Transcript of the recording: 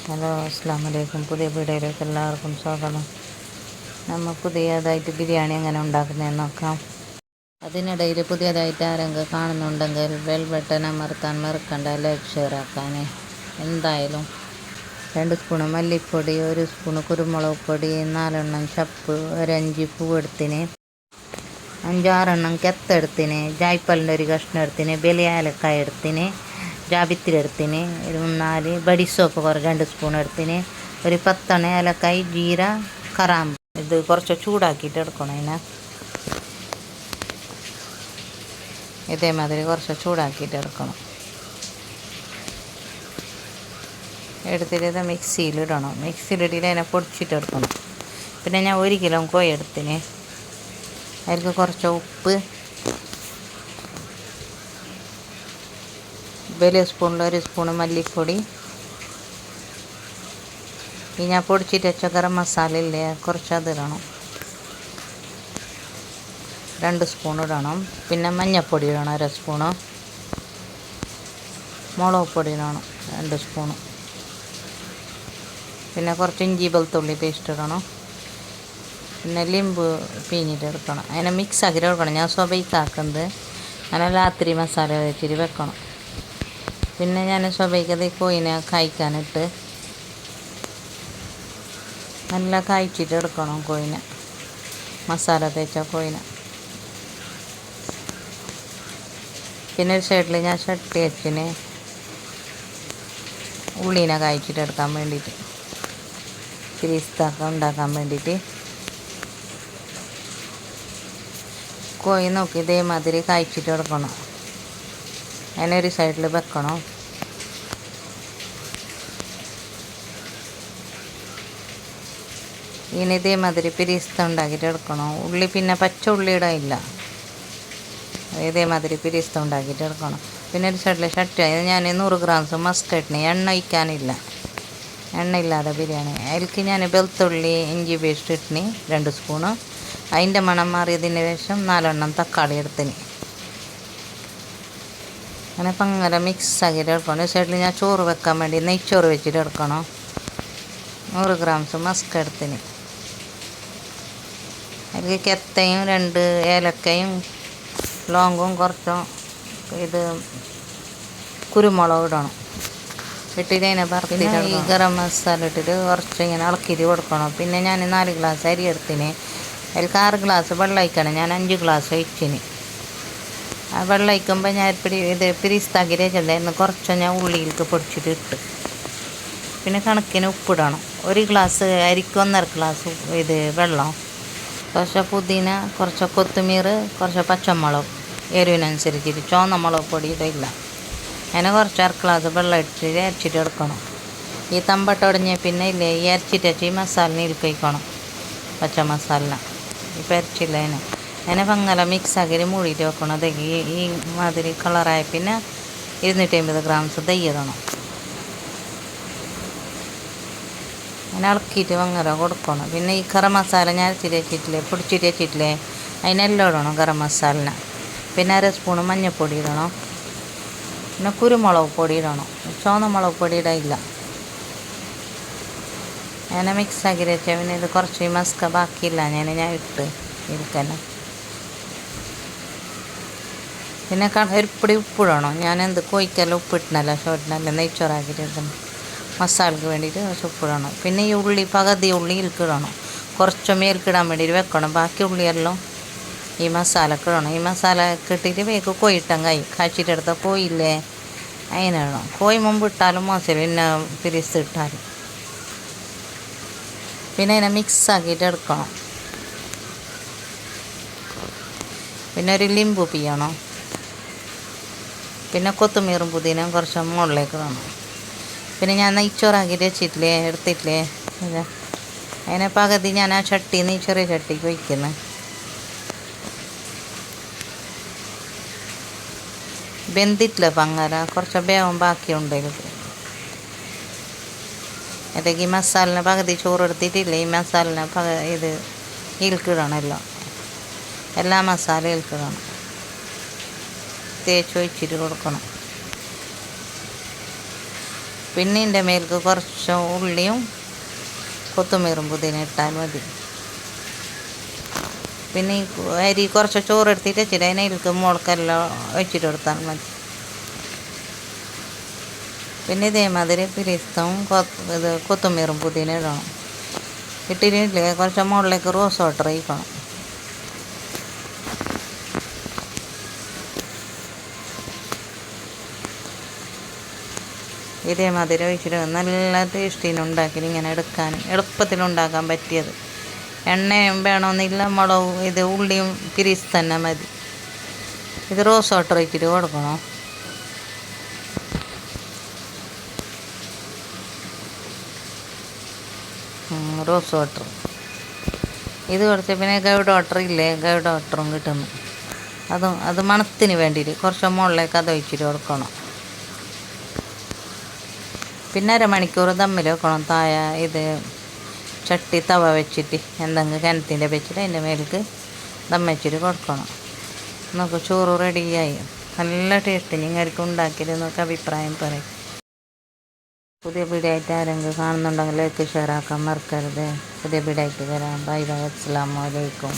Hello അസ്സാം വലൈക്കും. പുതിയ വീഡിയോയിലേക്ക് എല്ലാവർക്കും സ്വാഗതം. നമ്മൾ പുതിയതായിട്ട് ബിരിയാണി എങ്ങനെ ഉണ്ടാക്കുന്നതെന്ന് നോക്കാം. അതിനിടയിൽ പുതിയതായിട്ട് ആരെങ്കിലും കാണുന്നുണ്ടെങ്കിൽ ബെൽ ബട്ടൺ അമർത്താൻ മറക്കണ്ട. ലൈക്ക് ഷെയർ ആക്കാൻ. എന്തായാലും 2 സ്പൂണ് മല്ലിപ്പൊടി, 1 സ്പൂണ് കുരുമുളക് പൊടി, 4 ചപ്പ്, ഒരു 5 പൂവെടുത്തിന്, 5-6 കെത്തെടുത്തിന്, ജായ്പ്പലിൻ്റെ ഒരു കഷ്ണം എടുത്തിന്, വലിയ ഏലക്കായ എടുത്തിന്, ജാവിത്രി എടുത്തിന്, ഒരു 4 ബഡി സോപ്പ് 2 സ്പൂൺ എടുത്തിന്, ഒരു 10 ഏലക്കായ്, ജീര, കറാമ്പ്. ഇത് കുറച്ച് ചൂടാക്കിയിട്ട് എടുക്കണം. ഇതേമാതിരി കുറച്ച് ചൂടാക്കിയിട്ട് എടുക്കണം. എടുത്തിട്ട് ഇത് മിക്സിയിലിടണം. മിക്സിയിലിട്ടിട്ട് അതിനെ പൊടിച്ചിട്ട് എടുക്കണം. പിന്നെ ഞാൻ 1 കിലോ കോഴി എടുത്തിന്. അതിലേക്ക് കുറച്ച് ഉപ്പ്, വലിയ സ്പൂണിൽ 1 സ്പൂണ് മല്ലിപ്പൊടി, ഈ ഞാൻ പൊടിച്ചിട്ട് വെച്ച ഗരം മസാല ഇല്ലേ, കുറച്ച് അതിടണം. 2 സ്പൂൺ ഇടണം. പിന്നെ മഞ്ഞൾപ്പൊടി ഇടണം 1 സ്പൂണ്, മുളക് പൊടി ഇടണം 2 സ്പൂണ്, പിന്നെ കുറച്ച് ഇഞ്ചി വെളുത്തുള്ളി പേസ്റ്റ് ഇടണം. പിന്നെ ലിമ്പ് പിഴിഞ്ഞിട്ട് എടുക്കണം. അതിനെ മിക്സ് ആക്കിയിട്ട് എടുക്കണം. ഞാൻ സ്വബൈക്കാക്കുന്നത് അങ്ങനെ രാത്രി മസാല വെച്ചിട്ട് വെക്കണം. പിന്നെ ഞാൻ സ്വബൈക്കത് കോഴിനെ കായ്ക്കാനിട്ട് നല്ല കായ്ച്ചിട്ട് എടുക്കണം. കോഴിനെ മസാല തേച്ച കോഴിനെ. പിന്നെ ഒരു സൈഡിൽ ഞാൻ ചട്ടി വെച്ചിന് ഉള്ളിനെ കായ്ച്ചിട്ട് എടുക്കാൻ വേണ്ടിയിട്ട്, പിരിസ്താക്ക ഉണ്ടാക്കാൻ വേണ്ടിയിട്ട്. കോഴി നോക്കി ഇതേമാതിരി കായ്ച്ചിട്ട് എടുക്കണം. അതിനെ ഒരു സൈഡിൽ വെക്കണം. ഇനി ഇതേമാതിരി പിരിസ്ത ഉണ്ടാക്കിയിട്ട് എടുക്കണം. ഉള്ളി പിന്നെ പച്ച ഉള്ളി ഇടാനില്ല. ഇതേമാതിരി പിരിസ്ത ഉണ്ടാക്കിയിട്ട് എടുക്കണം. പിന്നെ ഒരു സൈഡിൽ ചട്ടി, ഞാൻ 100 ഗ്രാംസ് മസ്കറ്റിന് എണ്ണ ഒഴിക്കാനില്ല, എണ്ണ ഇല്ലാതെ ബിരിയാണി. അതിലേക്ക് ഞാൻ വെളുത്തുള്ളി ഇഞ്ചി പേസ്റ്റ് ഇട്ടിന് 2 സ്പൂണ്. അതിൻ്റെ മണം മാറിയതിന് ശേഷം 4 തക്കാളി എടുത്തിന്. അങ്ങനെ പങ്ങനെ മിക്സ് ആക്കിയിട്ട് എടുക്കണം. ഒരു സൈഡിൽ ഞാൻ ചോറ് വെക്കാൻ വേണ്ടി നെയ്ച്ചോറ് വെച്ചിട്ട് എടുക്കണം. 100 ഗ്രാംസ് മസ്ക എടുത്തിന്. അതിൽ കെത്തയും 2 ഏലക്കയും ലോങ്ങും കുറച്ചും ഇത് കുരുമുളക് ഇടണം. ഇട്ടിട്ട് അതിനെ പറത്തിട്ട് ഈ ഗരം മസാല ഇട്ടിട്ട് കുറച്ച് ഇങ്ങനെ ഇളക്കിയിട്ട് കൊടുക്കണം. പിന്നെ ഞാൻ 4 ഗ്ലാസ് അരി എടുത്തിന്. അതിലേക്ക് 6 ഗ്ലാസ് വെള്ളം ഒഴിക്കണം. ഞാൻ 5 ഗ്ലാസ് ഒഴിച്ചിന്. ആ വെള്ളം ഒഴിക്കുമ്പോൾ ഞാൻ ഇത് പിരിസ്താക്കിയിട്ട് വെച്ചിട്ടുണ്ടായിരുന്നു. കുറച്ച് ഞാൻ ഉള്ളിയിലേക്ക് പൊടിച്ചിട്ട് ഇട്ട്. പിന്നെ കണക്കിന് ഉപ്പിടണം. 1 ഗ്ലാസ് അരിക്ക് 1.5 ഗ്ലാസ് ഇത് വെള്ളം, കുറച്ച് പുതിന, കുറച്ച് കൊത്തുമീർ, കുറച്ച് പച്ചമുളക് എരിവിനനുസരിച്ചിട്ട്. ചുവന്ന മുളക് പൊടി ഇടില്ല. അതിനെ കുറച്ച് 1/2 ഗ്ലാസ് വെള്ളം ഇട്ടിട്ട് അരച്ചിട്ട് എടുക്കണം. ഈ തമ്പട്ട ഉടഞ്ഞ പിന്നെ ഇല്ലേ, ഈ അരച്ചിട്ട് വെച്ച് ഈ മസാലിന് കഴിക്കണം. പച്ച മസാലിന ഇപ്പം അരച്ചില്ല. അതിനെ പങ്ങല മിക്സ് ആക്കിയിട്ട് മൂടിയിട്ട് വെക്കണം. അത് ഈ മാതിരി കളറായ പിന്നെ 250 ഗ്രാംസ് ദയ്യണം. അങ്ങനെ ഇളക്കിയിട്ട് വങ്ങല കൊടുക്കണം. പിന്നെ ഈ ഗരം മസാല ഞാൻ അരച്ചിട്ട് വെച്ചിട്ടില്ലേ, പൊടിച്ചിട്ട് വെച്ചിട്ടില്ലേ, അതിനെല്ലാം ഇടണം ഗരം മസാലിന. പിന്നെ 1 സ്പൂണ് മഞ്ഞൾപ്പൊടി ഇടണം. പിന്നെ കുരുമുളക് പൊടി ഇടണം. ചുവന്ന മുളക് പൊടി ഇടയില്ല. അങ്ങനെ മിക്സ് ആക്കി വെച്ചാൽ പിന്നെ ഇത് കുറച്ച് മസ്ക ബാക്കിയില്ല, ഞാൻ ഇട്ട് ഇരിക്കല്ലോ. പിന്നെ ഒരുപ്പൊടി ഉപ്പിടണം. ഞാൻ കോഴിക്കെല്ലാം ഉപ്പിട്ടണല്ലോ, ഷോട്ടിനല്ല നെയ്ച്ചോറാക്കിയിട്ട് എടുക്കണം. മസാലയ്ക്ക് വേണ്ടിയിട്ട് കുറച്ച് ഉപ്പിടണം. പിന്നെ ഈ ഉള്ളി പകുതി ഉള്ളി ഇടണം. കുറച്ച് മേൽക്കിടാൻ വേണ്ടിയിട്ട് വെക്കണം. ബാക്കി ഉള്ളിയെല്ലാം ഈ മസാലക്ക് ഇടണം. ഈ മസാല ഇട്ടിട്ട് വേഗം കോഴിയിട്ടാൻ കാച്ചിട്ടെടുത്ത കോഴിയില്ലേ അതിനിടണം. കോഴി മുമ്പ് ഇട്ടാലും മോശം, പിന്നെ പിരിസ് ഇട്ടാലും. പിന്നെ അതിനെ മിക്സ് ആക്കിയിട്ട് എടുക്കണം. പിന്നെ ഒരു ലിമ്പ് പിഴിയണം. പിന്നെ കൊത്തുമീറും പുതിനയും കുറച്ച് മുകളിലേക്ക് ഇടണം. പിന്നെ ഞാൻ നെയ്ച്ചോറാക്കിയിട്ട് വെച്ചിട്ടില്ലേ, എടുത്തിട്ടില്ലേ, അതിനെ പകുതി ഞാൻ ആ ചട്ടിന്ന് ചെറിയ ചട്ടിക്ക് വയ്ക്കുന്നത്. വെന്തിട്ടില്ല പങ്ങല, കുറച്ച് വേവും ബാക്കിയുണ്ടെങ്കിൽ. ഇതൊക്കെ ഈ മസാലിന് പകുതി ചോറ് എടുത്തിട്ടില്ലേ, ഈ മസാലിന് ഇത് ഇതിൽക്കിടണം. എല്ലാ മസാല ഇതിൽക്കിടണം. തേച്ച് ഒഴിച്ചിട്ട് കൊടുക്കണം. പിന്നെ ഇതിൻ്റെ മേൽക്ക് കുറച്ച് ഉള്ളിയും കൊത്തുമീറും പുതിന ഇട്ടാൽ മതി. പിന്നെ ഈ അരി കുറച്ച് ചോറ് എടുത്തിട്ട് വെച്ചിട്ട് അതിലേക്ക് മുളക്കെല്ലാം വെച്ചിട്ട് കൊടുത്താൽ മതി. പിന്നെ ഇതേമാതിരി പിരിസ്തവും ഇത് കൊത്തുമീറും പുതിന ഇടണം. ഇട്ടിട്ടില്ലേ കുറച്ച് മുകളിലേക്ക് റോസ് വാട്ടർ ഒഴിക്കണം. ഇതേമാതിരി ഒഴിച്ചിട്ട് നല്ല ടേസ്റ്റിനുണ്ടാക്കി ഇങ്ങനെ എടുക്കാൻ എളുപ്പത്തിലുണ്ടാക്കാൻ പറ്റിയത്. എണ്ണയും വേണമെന്നില്ല, മുളകും ഇത് ഉള്ളിയും പിരിസ് തന്നെ മതി. ഇത് റോസ് വാട്ടർ ഒഴിച്ചിട്ട് കൊടുക്കണം. റോസ് വാട്ടർ ഇത് കുറച്ച് പിന്നെ ഗൗഡ് വാട്ടർ ഇല്ലേ, ഗൗഡ് വാട്ടറും കിട്ടുന്നു. അത് മണത്തിന് വേണ്ടിയിട്ട് കുറച്ച് മുകളിലേക്ക് അത് ഒഴിച്ചിട്ട് കൊടുക്കണം. പിന്നെ അരമണിക്കൂർ ദമ്മിൽ വെക്കണം. ഇത് ചട്ടി തവ വെച്ചിട്ട് എന്തെങ്കിലും കിണറ്റിൻ്റെ വെച്ചിട്ട് അതിൻ്റെ മേലേക്ക് ദം വെച്ചിട്ട് കൊടുക്കണം. നമുക്ക് ചോറ് റെഡിയായി. നല്ല ടേസ്റ്റ്. നിങ്ങൾക്ക് ഉണ്ടാക്കിയിട്ട് നമുക്ക് അഭിപ്രായം പറയും. പുതിയ വീഡിയോ ആയിട്ട് ആരെങ്കിലും കാണുന്നുണ്ടെങ്കിൽ ലൈക്ക് ഷെയർ ആക്കാൻ മറക്കരുത്. പുതിയ വീഡിയോ ആയിട്ട് വരാം. Bye bye. അസ്സലാമു അലൈക്കും.